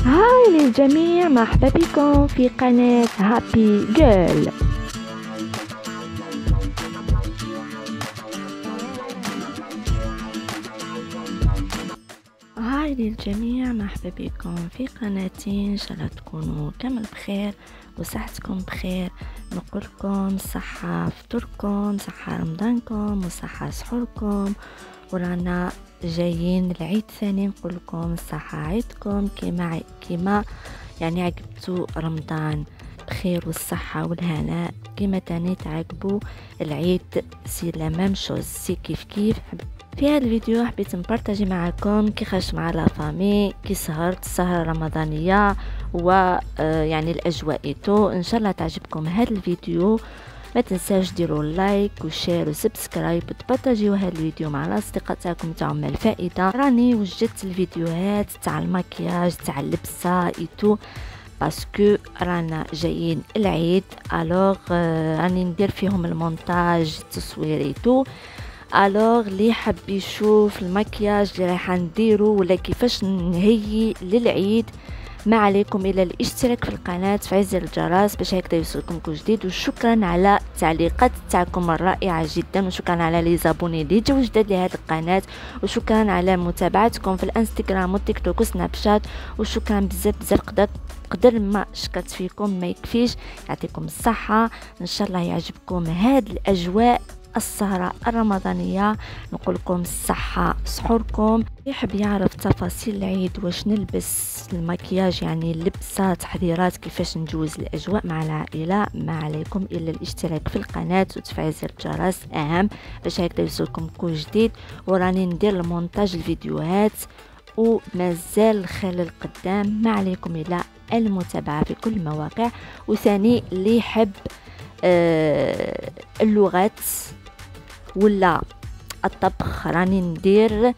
هاي للجميع، مرحبا بكم في قناة هابي جيرل. هاي للجميع، مرحبا بكم في قناتي. ان شاء الله تكونوا كامل بخير وصحتكم بخير. نقولكم صحة فطوركم، صحة رمضانكم، وصحة سحوركم. ورانا جايين العيد ثاني، نقولكم صحة عيدكم كيما يعني عقبتوا رمضان بخير والصحة والهناء، كيما تاني تعقبوا العيد سي لا ميم شوز، سي كيف. في هذا الفيديو حبيت نبارطاجي معكم كي خرجت مع لا فامي، كي سهرت السهرة رمضانية و يعني الاجواء ايتو. ان شاء الله تعجبكم هذا الفيديو. ما تنساوش ديروا لايك وشير وسبسكرايب وتبارطاجيو هذا الفيديو مع الاصدقاء تاعكم تعم الفائده. راني وجدت الفيديوهات تاع المكياج تاع اللبسه ايتو باسكو رانا جايين العيد، الوغ راني ندير فيهم المونتاج التصوير ايتو. الوغ اللي حاب يشوف المكياج اللي راح نديرو ولا كيفاش نهيي للعيد، ما عليكم الا الاشتراك في القناه، تفعيل زر الجرس باش هكذا يوصلكم كل جديد. وشكرا على التعليقات تاعكم الرائعه جدا، وشكرا على لي زابوني اللي جاو جداد لهذه القناه، وشكرا على متابعتكم في الانستغرام والتيك توك وسناب شات. وشكرا بزاف قدر ما شكرت فيكم ما يكفيش. يعطيكم الصحه، ان شاء الله يعجبكم هذه الاجواء السهرة الرمضانية. نقولكم الصحة سحوركم. يحب يعرف تفاصيل العيد، واش نلبس المكياج يعني اللبسة، تحضيرات كيفاش نجوز الأجواء مع العائلة، ما عليكم إلا الاشتراك في القناة وتفعيل زر الجرس أهم باش هكذا يوصلكم كل جديد. وراني ندير المونتاج الفيديوهات ومازال الخلل القدام، ما عليكم إلا المتابعة في كل المواقع. وثاني اللي يحب اللغات ولا الطبخ، راني ندير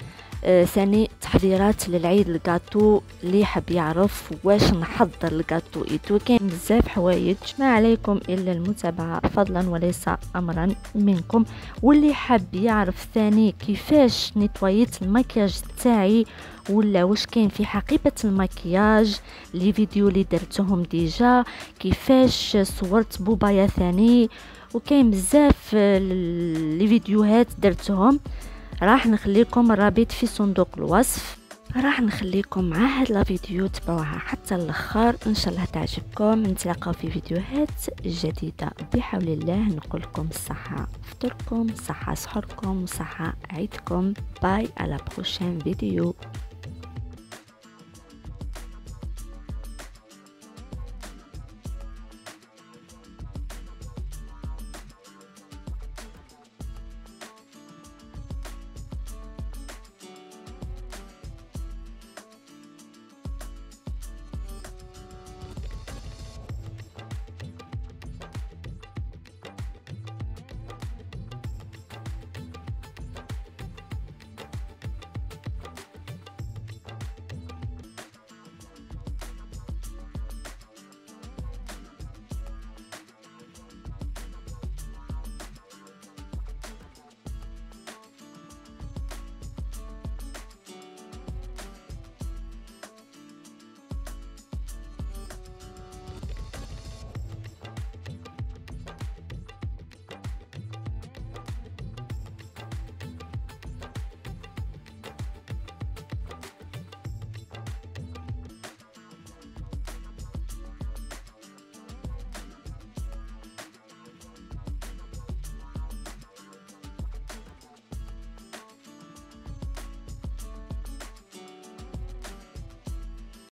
ثاني تحضيرات للعيد الكاتو. اللي حاب يعرف واش نحضر الكاتو ايتو، كاين بزاف حوايج، ما عليكم الا المتابعه فضلا وليس امرا منكم. واللي حاب يعرف ثاني كيفاش نيطويت المكياج تاعي ولا واش كاين في حقيبه المكياج، لي فيديو اللي درتهم ديجا، كيفاش صورت بوبايا ثاني، وكاين بزاف لي فيديوهات درتهم. راح نخليكم الرابط في صندوق الوصف، راح نخليكم مع هاد لا فيديو تبعوها حتى الاخر. ان شاء الله تعجبكم. نتلاقاو في فيديوهات جديده بحول الله. نقولكم الصحه فطوركم، صحه سحوركم، وصحه عيدكم. باي، على بروشين فيديو.